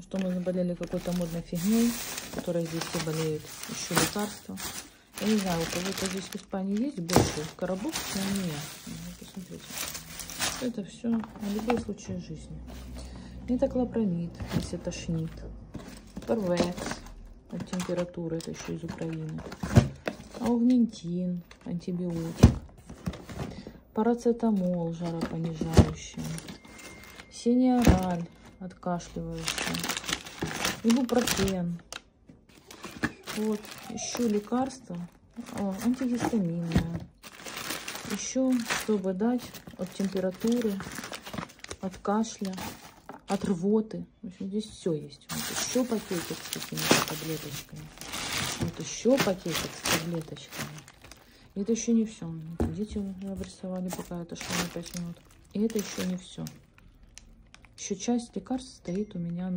что мы заболели какой-то модной фигней, которой здесь все болеют. Еще лекарства. Я не знаю, у кого-то здесь в Испании есть больше коробок, но у меня. Посмотрите. Это все на любой случай жизни. Метоклопрамид, если тошнит. Парвекс от температуры, это еще из Украины. Аугментин, антибиотик. Парацетамол, жаропонижающий. Синеораль, откашливающий. Ибупрофен. Вот, еще лекарство антигистаминное. Еще, чтобы дать от температуры, от кашля, от рвоты. В общем, здесь все есть. Вот еще пакетик с какими-то таблеточками. Вот еще пакетик с таблеточками. И это еще не все. Дети обрисовали, пока это шло на 5 минут. И это еще не все. Еще часть лекарств стоит у меня